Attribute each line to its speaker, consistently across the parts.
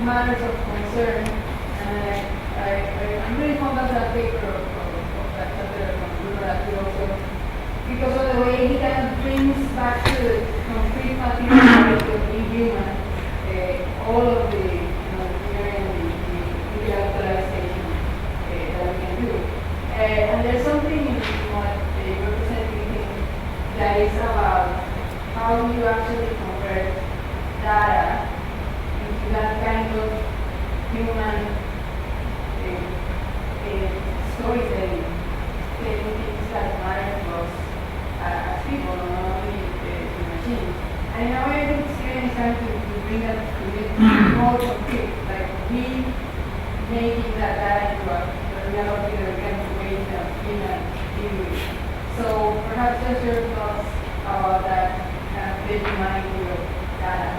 Speaker 1: matters of concern, and I'm really fond of that paper of that chapter from that also, because of the way he kind of brings back to the concrete materiality of being human, all of the engineering and the intellectualization that we can do. And there's something in what you're presenting that is about how you actually convert data into that kind of human storytelling, telling things that matter to us as people, not only to machines. And in a way, I think Steven is trying to bring that to it more concrete, like we making that data into a reality that we can create in a So perhaps just your thoughts about that kind of vision mind of data.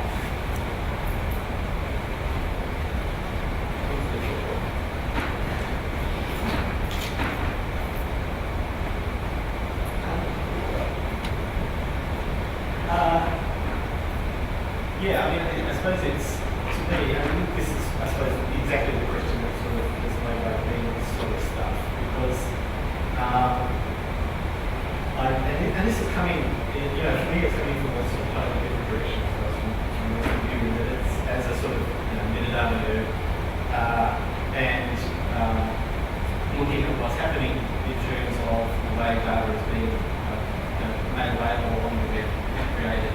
Speaker 2: Yeah, I mean, I suppose it's, to me, this is, I suppose, exactly the question that sort of is made by me and this sort of stuff, because, and this is coming, for me it's coming from a sort of totally different direction from the view that it's as a sort of, metadata nerd, and looking at what's happening in terms of the way data is being made available on the web, created,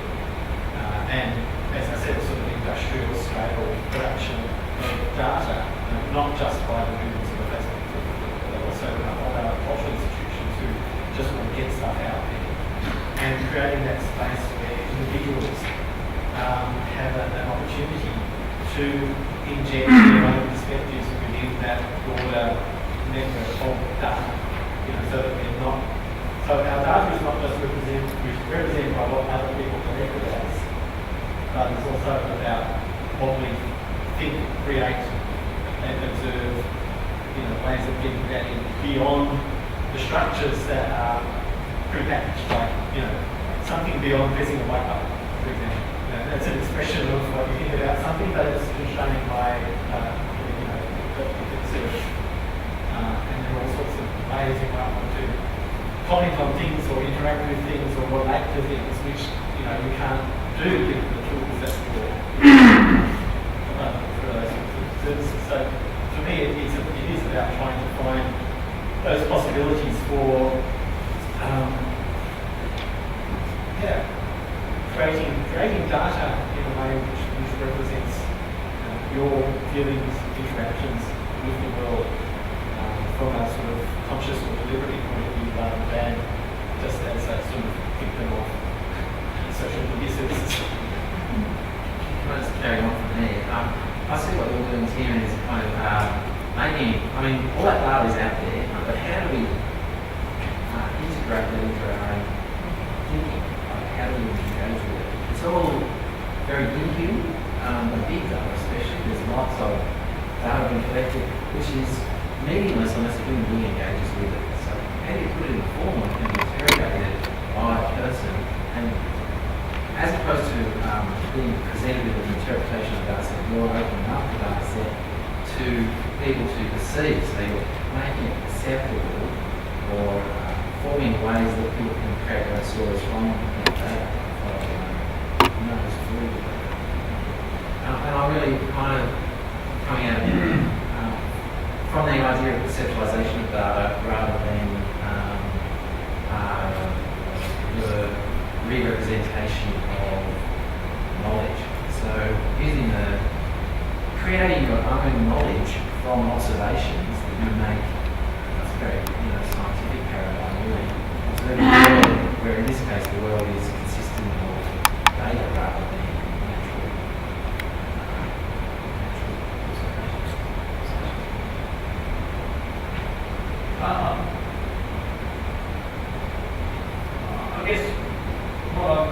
Speaker 2: and as I said, sort of industrial scale production of data, not just by the movements of the Facebook but also all our cultural institutions who just want to get stuff out there, and creating that space where individuals have an opportunity to inject their own perspectives within that broader network of data, so that we're not, so our data is not just represented by what other people collect it as, but it's also about what we think, create, and observe, ways of getting that in beyond the structures that are prepackaged, like, something beyond pressing a white button, for example. That's an expression of what you think about something, but it's constrained by, search. And there are all sorts of ways you might want to comment on things or interact with things or relate to things which, you can't do given the tools that you're for those sorts of services. So for me, it is about trying to find those possibilities for creating data in a way which represents your feelings, interactions with the world from a sort of conscious or deliberate point of view, rather than just as a sort of victim of social media services.
Speaker 3: Can I just carry on from there? I see what you're doing, Tim, is kind of making, all that data is out there, but how do we integrate that into our own thinking? How do we engage with it? It's all very inhuman, the big data especially. There's lots of data being collected, which is meaningless unless a human being engages with it. So how do you put it in a form that can be interrogated by a person, and as opposed to being presented with an interpretation of data set, you're opening up the data set to people to perceive, so you're making it perceptible or forming ways that people can create their own stories from that data. And I'm really kind of coming out of it from the idea of conceptualization of data rather than the re-representation of knowledge. So creating your own knowledge from observations that you make. That's a very scientific paradigm, really. It's very rare, where in this case the world is consisting of data rather than natural
Speaker 4: I guess what I've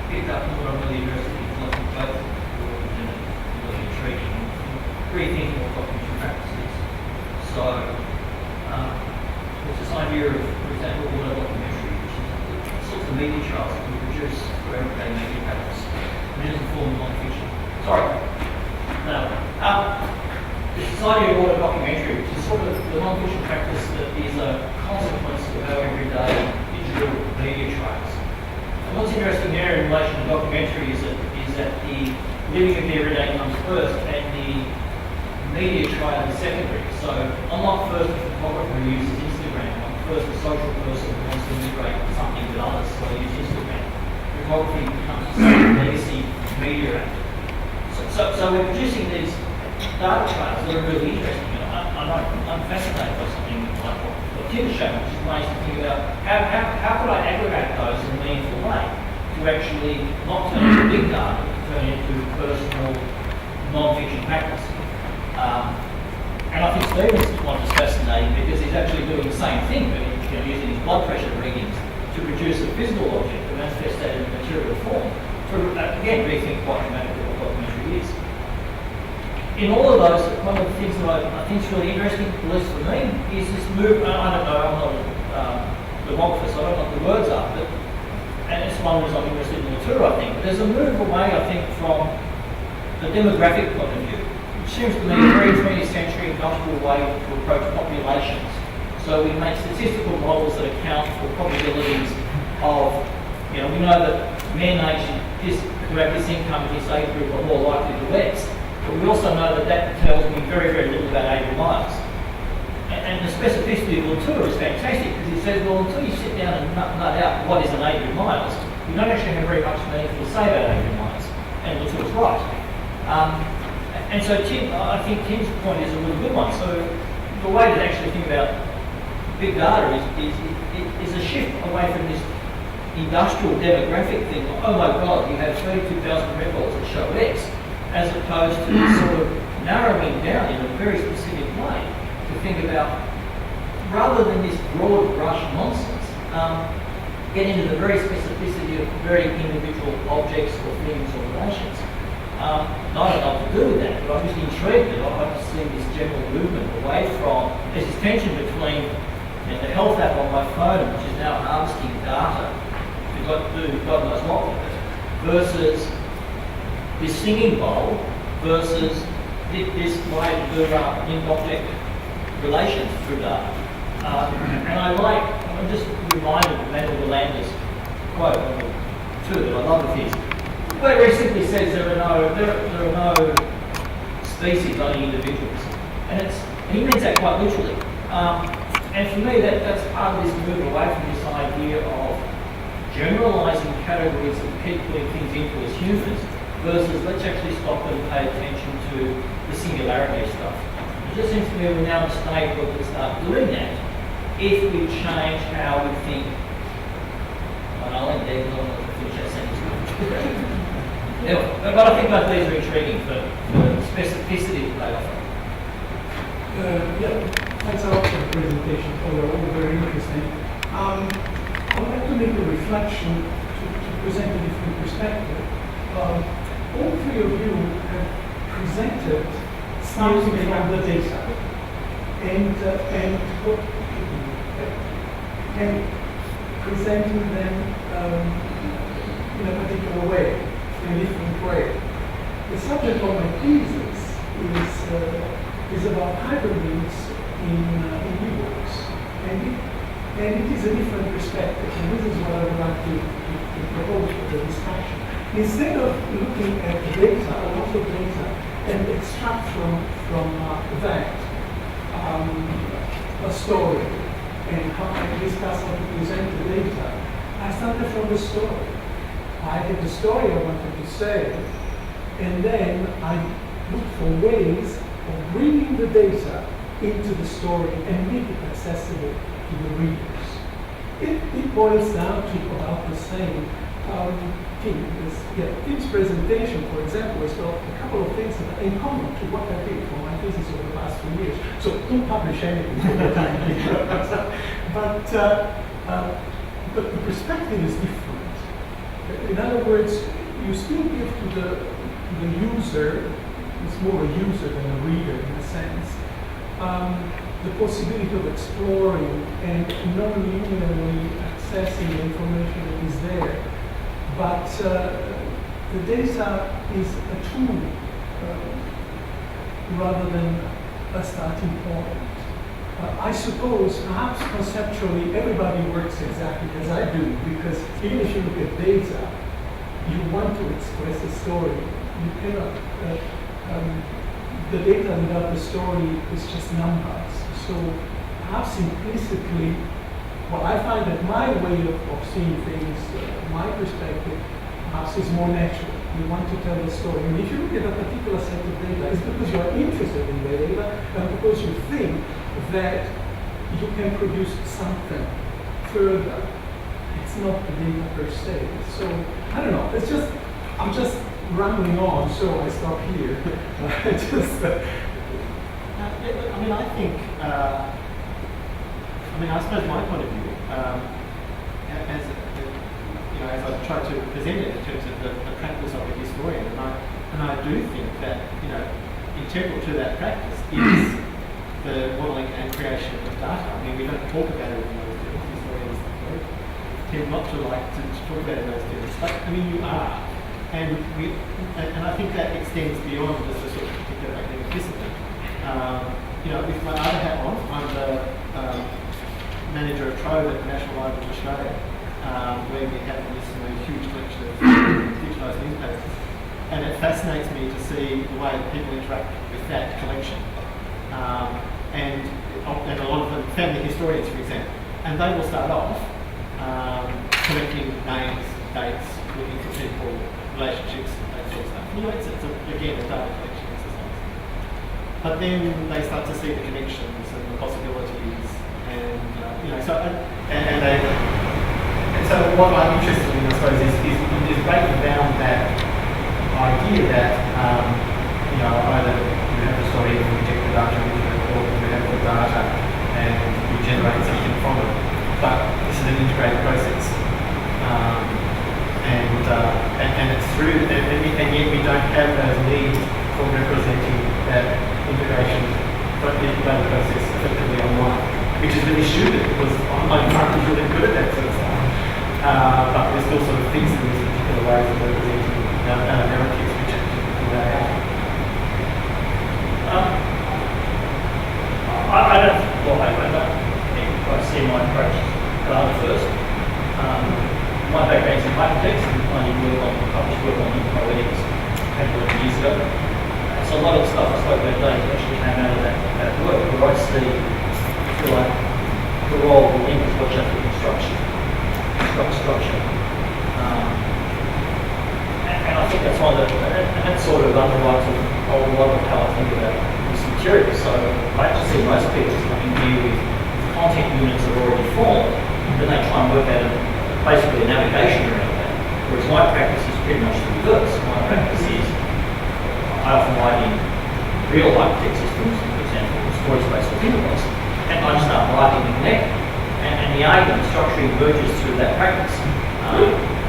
Speaker 4: picked up and what I'm really interested in is looking both at the world and really intriguing, rethinking what cognitive practices. So there's this idea of, for example, auto documentary, which is the sorts of media trials that we produce for everyday media practice, and it is a form of non-fiction. Sorry. No. The Society of Order documentary, which is sort of the non-fiction practice that is a consequence of our everyday digital media trails. And what's interesting there in relation to documentary is that the living of the everyday comes first and the media trail is secondary. So I'm not first a photographer who uses Instagram. I'm first a social person who wants to integrate something with others, so I use Instagram. Photography becomes a legacy media act. So we're producing these data trails that are really interesting. I'm fascinated by something like what Tim showed, which is ways to think about how could I aggregate those in a meaningful way to actually not turn into big data, but turn into personal non-fiction practice. And I think Stephen's one is fascinating because he's actually doing the same thing, but he's using his blood pressure readings to produce a physical object and manifest that in a material form. To again rethink quite dramatically what documentary is. In all of those, one of the things that I think is really interesting, at least for me, is this move. I don't know, I'm not a demographer, so I don't know what the words are, but and it's one reason I'm interested in the tour, I think. But there's a move away, I think, from the demographic point of view, which seems to me a very 20th century industrial way to approach populations. So we make statistical models that account for probabilities of, we know that men aged who have this income in this age group are more likely to X. But we also know that tells me very, very little about Adrian Miles. And the specificity of Latour is fantastic because he says, well, until you sit down and nut out what is an Adrian Miles, you don't actually have very much meaningful to say about Adrian Miles. And Latour's right. And so I think Tim's point is a really good one. So the way to actually think about big data is a shift away from this industrial demographic thing. Oh my God, you have 32,000 records that show X, as opposed to sort of narrowing down in a very specific way to think about, rather than this broad brush nonsense, get into the very specificity of very individual objects or things or relations. I don't know what to do with that, but I'm just intrigued that I'd like to see this general movement away from, there's this tension between the health app on my phone, which is now harvesting data, God knows what with it, versus this singing bowl, versus this way to do in-object relations through data. And I'm just reminded of Manuel Delander's quote, too, that I love of his, where he simply says there are no species, only individuals. And he means that quite literally. And for me, that's part of this move away from this idea of generalising categories that we keep putting things into as humans, versus let's actually stop and pay attention to the singularity of stuff. It just seems to me we're now at a stage where we can start doing that if we change how we think. And I'll end there because I want to finish that sentence. But I think both these are intriguing for the specificity that they offer.
Speaker 5: Thanks a lot for the presentation. They were all very interesting. I would like to make a reflection to present a different perspective. All three of you have presented something from the data and presenting them in a particular way, in a different way. The subject of my thesis is about hyperlinks in e-books, and it is a different perspective, and this is what I would like to propose for the discussion. Instead of looking at the data, a lot of data, and extract from that a story, and how I discuss how to present the data, I started from the story. I had the story I wanted to say, and then I looked for ways of bringing the data into the story and make it accessible to the readers. It boils down to about the same thing. Tim's presentation, for example, has got a couple of things that are in common to what I did for my thesis over the past few years. So don't publish anything for the time being. But the perspective is different. In other words, you still give to the user, it's more a user than a reader in a sense, the possibility of exploring and non-linearly accessing the information that is there. But the data is a tool rather than a starting point. I suppose perhaps conceptually everybody works exactly as I do, because even if you look at data, you want to express a story. You cannot, the data without the story is just numbers. So perhaps implicitly, well, I find that my way of seeing things, my perspective, perhaps is more natural. You want to tell the story. And if you look at a particular set of data, it's because you are interested in the data and because you think that you can produce something further. It's not the data per se. So, I don't know, I'm just rambling on, so I stop here.
Speaker 2: I suppose my point of view, as I've tried to present it in terms of the practice of a historian, and I do think that, integral to that practice is the modelling and creation of data. I mean, we don't talk about it in those terms. Historians tend not to like to talk about it in those terms, but I mean, you are. And I think that extends beyond just a sort of particular academic discipline. With my other hat on, I'm the manager of Trove at the National Library of Australia, where we have this huge collection of digitalised newspapers. And it fascinates me to see the way that people interact with that collection. And a lot of them, family historians, for example, and they will start off collecting names, dates, looking for people, relationships, that sort of stuff. It's again a data collection exercise. But then they start to see the connections and the possibilities, and so what I'm interested in, I suppose, is breaking down that idea that either you have the story and you reject the data, or you have the data and you generate something from it. But this is an integrated process. And it's through, and yet we don't have those needs for representing that integration, but the integrated process effectively online, which is really stupid because online can't be really good at that sort of stuff. But we're still sort of fixing these particular ways of representing narratives which are typically laid out.
Speaker 4: I see my approach data first. My background's in hypertext, and I did published work on poetics a couple of years ago. So a lot of the stuff I spoke about today actually came out of that work, where I see, I feel like, the role of the link is what you have to construction. And I think that's one of the, and that sort of underwrites a lot of how I think about this material. So I actually see most people coming here with content units that are already formed, then they try and work out basically a navigation around that. Whereas my practice is pretty much the reverse. My practice is, I often write in real hypertext systems, for example, storage space or database, and I just start writing and connecting. And the argument structure emerges through that practice.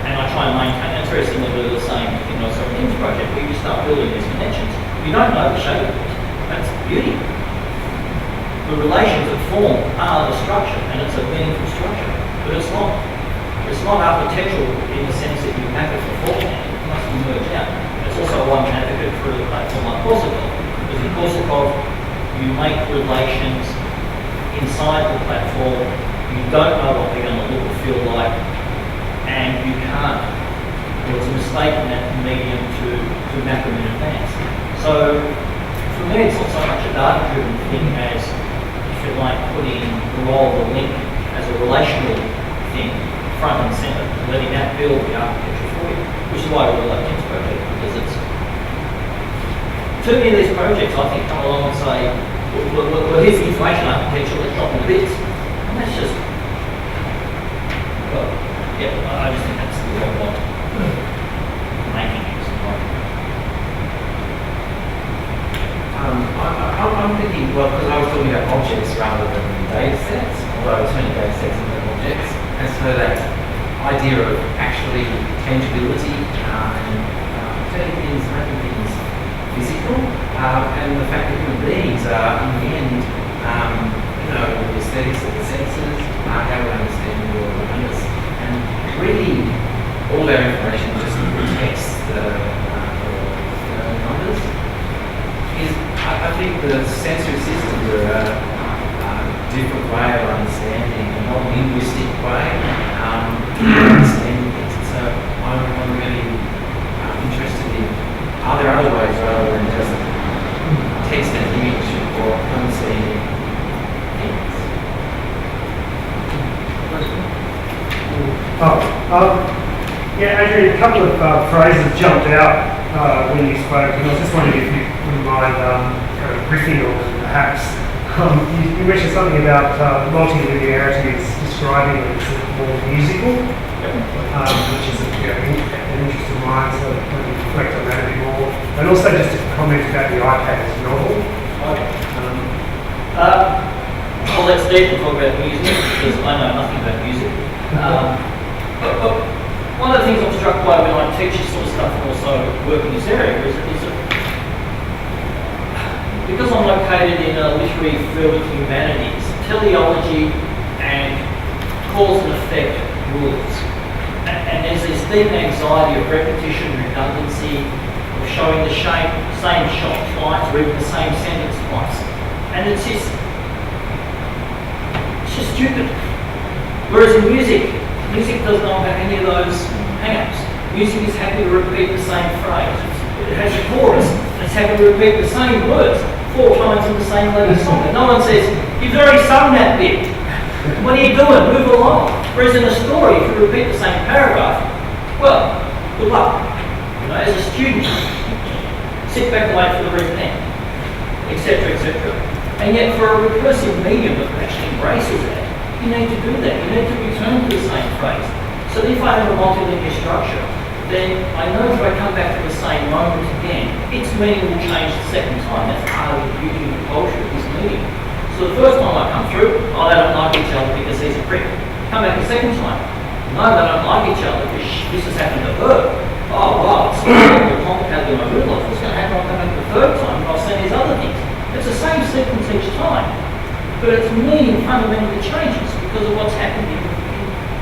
Speaker 4: And I try and maintain, that's very similar to the same thing I saw in Tim's project, where you start building these connections. You don't know the shape of it. That's the beauty. The relations that form are the structure, and it's a meaningful structure. But it's not architectural in the sense that you map it beforehand. It must emerge out. It's also one advocate for a platform like Corsica. Because in Corsica, you make relations inside the platform. You don't know what they're going to look or feel like, and you can't. Well, it's a mistake in that medium to map them in advance. So, for me, it's not so much a data-driven thing as, if you like, putting the role of the link as a relational thing front and centre, letting that build the architecture for you, which is why I really like Tim's project, because it's too many of these projects, I think, come along and say, well here's the information architecture, let's drop in bits. And that's just, well, yeah, I just think that's the wrong one. Making it.
Speaker 3: I'm thinking, well, because I was talking about objects rather than data sets, although it's only data sets and then objects, and so that idea of actually tangibility and turning things, making things physical, and the fact that human beings are, in the end, the aesthetics of the senses, how we understand the world around us, and really all our information just through text, the numbers, is, I I think the sensory systems are a different way of understanding, a non-linguistic way of understanding things. And so I'm really interested in, are there other ways rather than just text and image or understanding things?
Speaker 6: Yeah, Adrian, a couple of phrases jumped out when you spoke, and I was just wondering if you wouldn't mind riffing on them, perhaps. You mentioned something about multilinearity is describing it as more musical, which is an interest of mine, so maybe reflect on that a bit more. And also just a comment about the iPad as novel.
Speaker 4: I'll let Stephen talk about music, because I know nothing about music. But one of the things I'm struck by when I teach this sort of stuff and also work in this area is that because I'm located in a literary field of humanities, teleology and cause and effect rules. And there's this deep anxiety of repetition, redundancy, of showing the same shot twice, or even the same sentence twice. And it's just stupid. Whereas in music does not have any of those hang-ups. Music is happy to repeat the same phrase. It has a chorus, and it's happy to repeat the same words 4 times in the same length of song. And no one says, you've already sung that bit. What are you doing? Move along. Whereas in a story, if you repeat the same paragraph, well, good luck. You know, as a student, sit back and wait for the repent, etc., etc. And yet for a recursive medium that actually embraces that, you need to do that. You need to return to the same phrase. So if I have a multilinear structure, then I know if I come back to the same moment again, its meaning will change the second time. That's part of the beauty of the culture of this medium. So the first time I come through, oh, they don't like each other because he's a prick. Come back the second time, no, they don't like each other because this has happened to her. Oh, wow, it's a lot more complicated than I realised. What's going to happen? I'll come back the third time and I'll see these other things. It's the same sequence each time, but its meaning fundamentally changes because of what's happened in.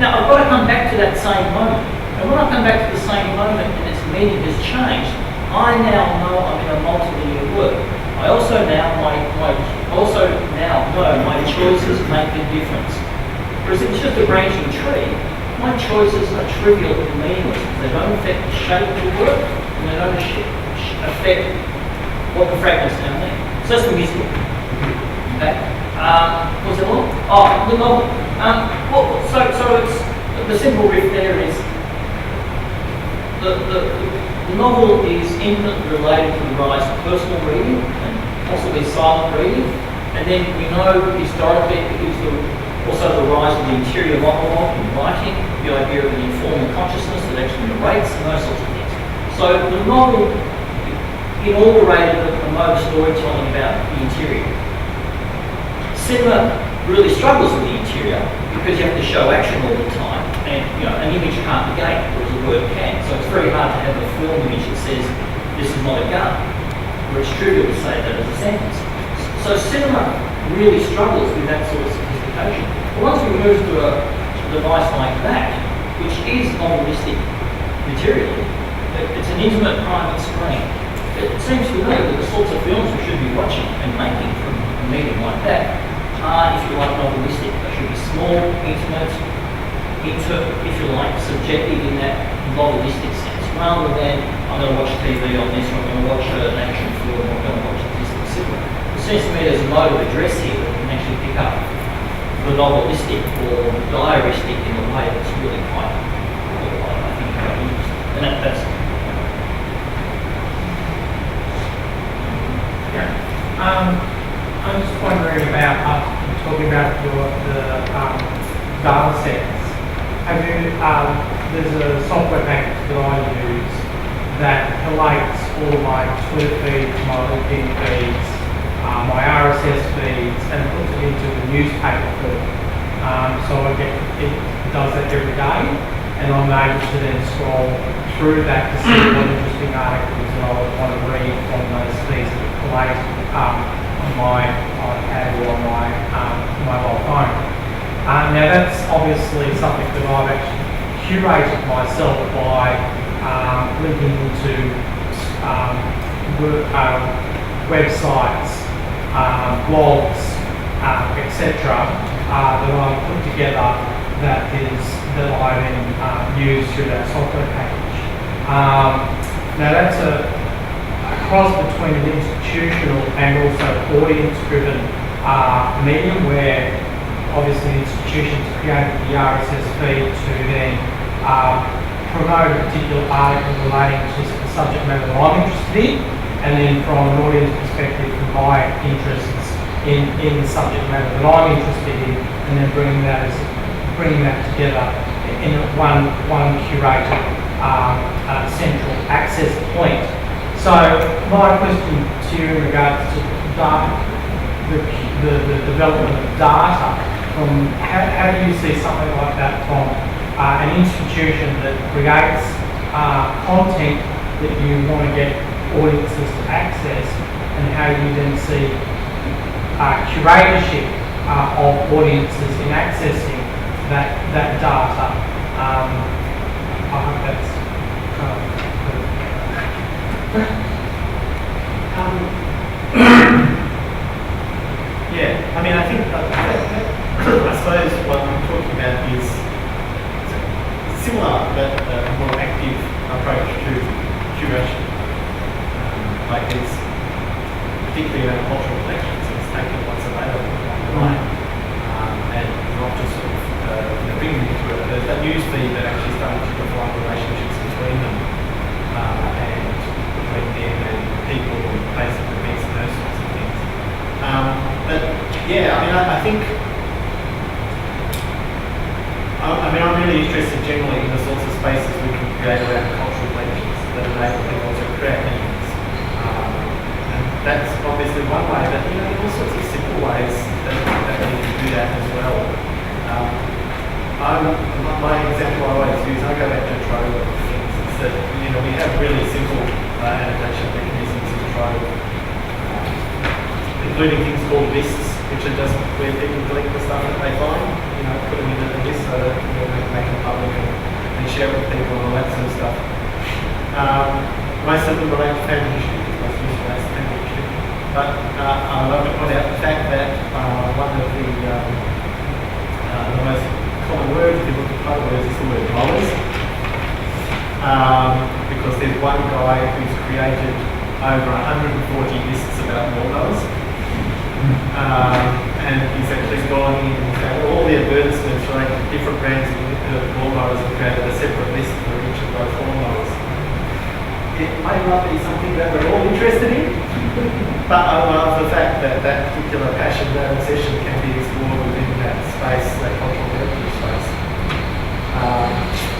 Speaker 4: Now, I've got to come back to that same moment. And when I come back to the same moment and its meaning has changed, I now know I'm in a multilinear work. I also now know my choices make a difference. Whereas if it's just a branching tree, my choices are trivial and meaningless. They don't affect the shape of the work, and they don't affect what the fragments now mean. So that's the music. Okay. What's that one? Oh, the novel. So it's the simple riff there is the novel is intimately related to the rise of personal reading and possibly silent reading, and then we know historically it is also the rise of the interior monologue in writing, the idea of an informal consciousness that actually narrates and those sorts of things. So the novel inaugurated a mode of storytelling about the interior. Cinema really struggles with the interior because you have to show action all the time, and an image can't negate, whereas a word can. So it's very hard to have a film image that says this is not a gun, where it's trivial to say that as a sentence. So cinema really struggles with that sort of sophistication. But once we move to a device like that, which is novelistic materially, it's an intimate private screen. It seems to me that the sorts of films we should be watching and making from a medium like that are, if you like, novelistic. They should be small, intimate, if you like, subjective in that novelistic sense, rather than I'm going to watch TV on this, or I'm going to watch an action film, or I'm going to watch this, etc. It seems to me there's a mode of address here that can actually pick up the novelistic or diaristic in a way that's really quite, I think, quite interesting. And that's
Speaker 7: I'm just wondering about talking about the data sets. Have you, there's a software package that I use that collates all my Twitter feeds, my LinkedIn feeds, my RSS feeds, and puts it into the newspaper feed. So it does that every day, and I'm able to then scroll through that to see what interesting articles that I would want to read from those feeds that collate on my iPad or on my mobile phone. Now that's obviously something that I've actually curated myself by linking into websites, blogs, etc. That I've put together that I then use through that software package. Now that's a cross between an institutional and also audience-driven medium, where obviously institutions created the RSS feed to then promote a particular article relating to the subject matter that I'm interested in, and then from an audience perspective, from my interests in the subject matter that I'm interested in, and then bringing that together in one curated central access point. So my question to you in regards to data, the development of data, from how do you see something like that from an institution that creates content that you want to get audiences to access, and how you then see curatorship of audiences in accessing that data? I hope that's
Speaker 2: yeah, I mean, I think I suppose what I'm talking about is similar but a more active approach to curation. Like it's particularly around cultural collections, it's taking what's available online and not just sort of bringing it to a news feed that actually starting to define relationships between them and between them and people and basic events and those sorts of things. But yeah, I mean, I think I'm really interested generally in the sorts of spaces we can create around cultural collections that enable people to create meanings. And that's obviously one way, but there are all sorts of simple ways that we can do that as well. My example I always use, I go back to Trove of things, is that we have really simple annotation mechanisms in Trove, including things called lists, which are just where people collect the stuff that they find, put them into the list so that make them public and share it with people and all that sort of stuff. Most of them relate to family history, most useful as family history. But I love to point out the fact that one of the most common words, if you look at code words, is the word dollars. Because there's one guy who's created over 140 lists about lawnmowers. And he's actually gone in and found all the advertisements related to different brands of lawnmowers and created a separate list for each of those lawnmowers. It may not be something that we're all interested in, but I love the fact that that particular passion, that obsession can be explored within that space, that cultural heritage space.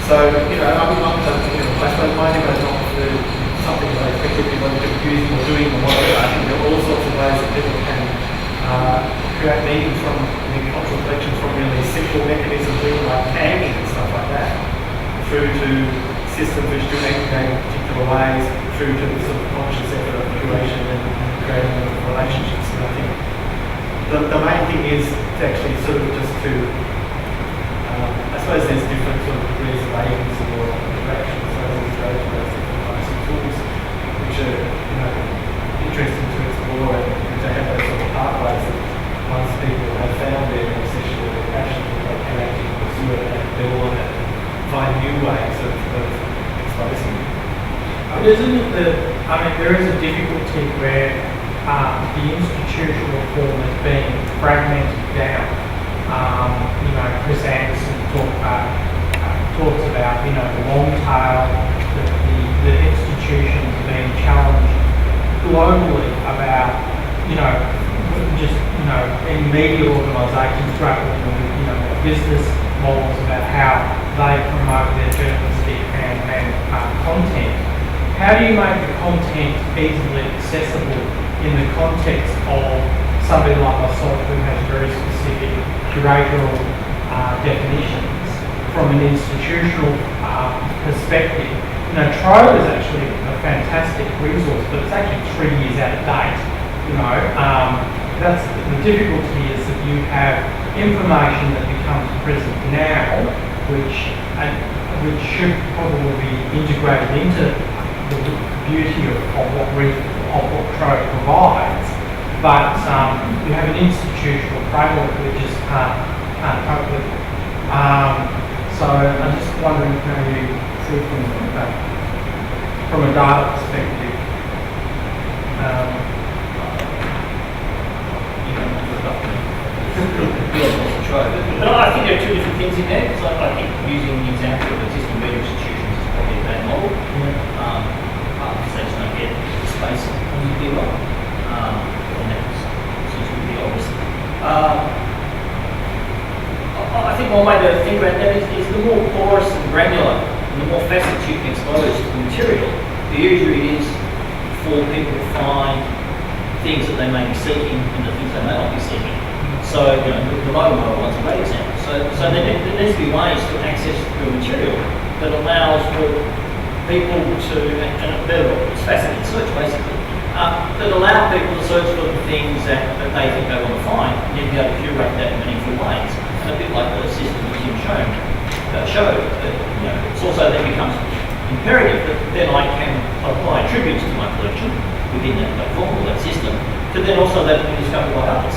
Speaker 2: So, I'm not, I suppose my name is not for something that I expect everybody to be using or doing or whatever. I think there are all sorts of ways that people can create meaning from cultural collections, from really simple mechanisms like tagging and stuff like that, through to systems which do aggregate in particular ways, through to the sort of conscious effort of curation and creating relationships. And I think the main thing is to actually sort of just to, I suppose there's different sort of degrees of agency or interaction, so there's those different types of tools which are interesting to explore and to have those sort of pathways that once people have found their obsession or their passion, they can actually pursue it and build and find new ways of exposing it.
Speaker 7: But isn't it there is a difficulty where the institutional form is being fragmented down. Chris Anderson talks about, the long tail, the institutions are being challenged globally about, in media organisations grappling with, business models about how they promote their journalistic and content. How do you make the content easily accessible in the context of somebody like myself who has very specific curatorial definitions from an institutional perspective? Trove is actually a fantastic resource, but it's actually 3 years out of date. That's the difficulty is that you have information that becomes present now, which should probably be integrated into the beauty of what what Trove provides, but you have an institutional framework that just can't cope with it. So I'm just wondering how you see from a data perspective.
Speaker 4: But I think there are two different things in there. So I think using the example of existing media institutions is probably a bad model. Because they just don't get the space on the big one. And that seems to be obvious. I think one way to think about that is the more porous and granular and the more facets you can expose to the material, the easier it is for people to find things that they may be seeking and the things they may not be seeking. So, the mobile one's a great example. So there needs to be ways to access your material that allows for people to, and it's fascinating search basically, that allow people to search for the things that they think they want to find and then be able to curate that in meaningful ways. And a bit like the system that Tim showed, it's also then becomes imperative that then I can apply attributes to my collection within that form or that system, to then also that be discovered by others.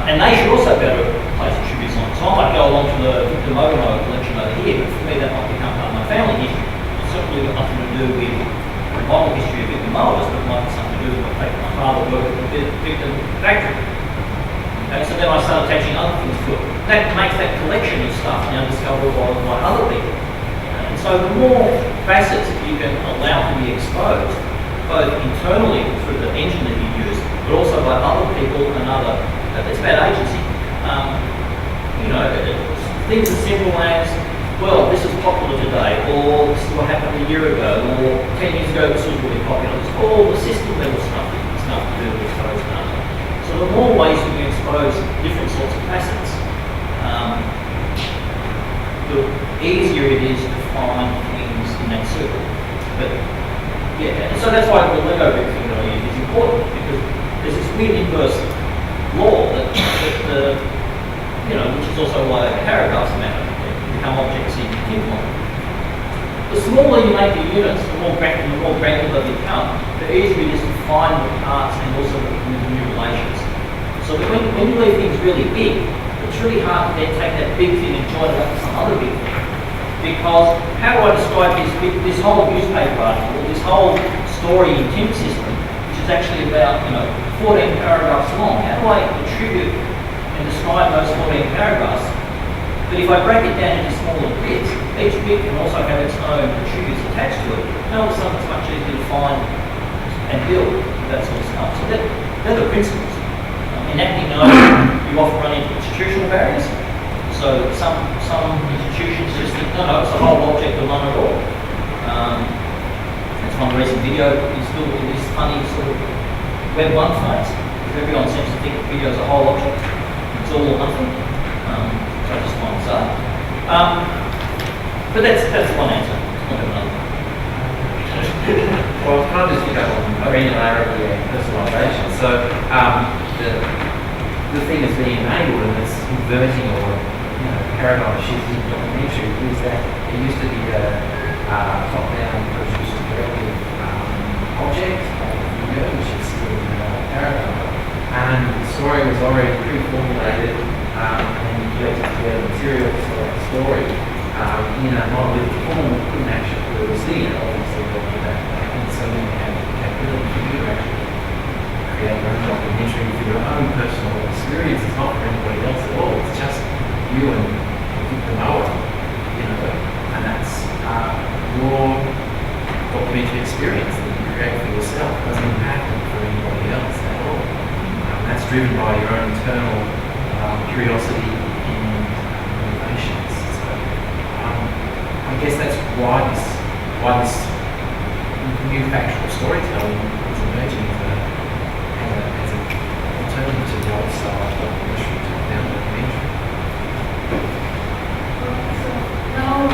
Speaker 4: And they should also be able to place attributes on it. So I might go along to the Momo collection over here, but for me that might become part of my family history. It's certainly got nothing to do with the model history of Victor Mowers, but it might have something to do with my father worked at the Victor factory. Okay, so then I start attaching other things to it. That makes that collection of stuff now discoverable by other people. And so the more facets that you can allow to be exposed, both internally through the engine that you use, but also by other people and other. It's about agency. Things as simple as, well, this is popular today, or this is what happened a year ago, or 10 years ago this was really popular. It's all the system level stuff that has nothing to do with exposed data. So the more ways you can expose different sorts of facets, the easier it is to find things in that circle. But yeah, so that's why the Lego brick thing that I use is important, because there's this weird inverse law that which is also why paragraphs matter. They become objects in pinpoint. The smaller you make the units, the more granular they become, the easier it is to find the parts and also the new relations. So that when you leave things really big, it's really hard to then take that big thing and join it up to some other big thing. Because how do I describe this whole newspaper article, this whole story in Tim system, which is actually about 14 paragraphs long? How do I attribute and describe those 14 paragraphs? But if I break it down into smaller bits, each bit can also have its own attributes attached to it. And all of a sudden it's much easier to find and build that sort of stuff. So they're the principles. In acting you often run into institutional barriers. So some institutions just think, no, it's a whole object or none at all. That's one recent video is built in this funny sort of Web 1 phase. Everyone seems to think video is a whole object. It's all or nothing. So I just find so. But that's one answer. Not another.
Speaker 3: Well, it's kind of just on granularity and personalisation. So the thing that's being enabled and it's inverting or paradigm shift in documentary is that it used to be a top-down produced directive object of video, which is still paradigm. And the story was already pre-formulated and you collected together material to tell the story in a monolithic form that couldn't actually really see it, obviously, that. And so then you have the capability for you to actually create your own documentary for your own personal experience. It's not for anybody else at all. It's just you and the knower, and that's your documentary experience that you create for yourself. It doesn't happen for anybody else at all. That's driven by your own internal curiosity and motivations. So, I guess that's why this new factual storytelling is emerging as an alternative to the old style documentary, top-down documentary.
Speaker 1: So now,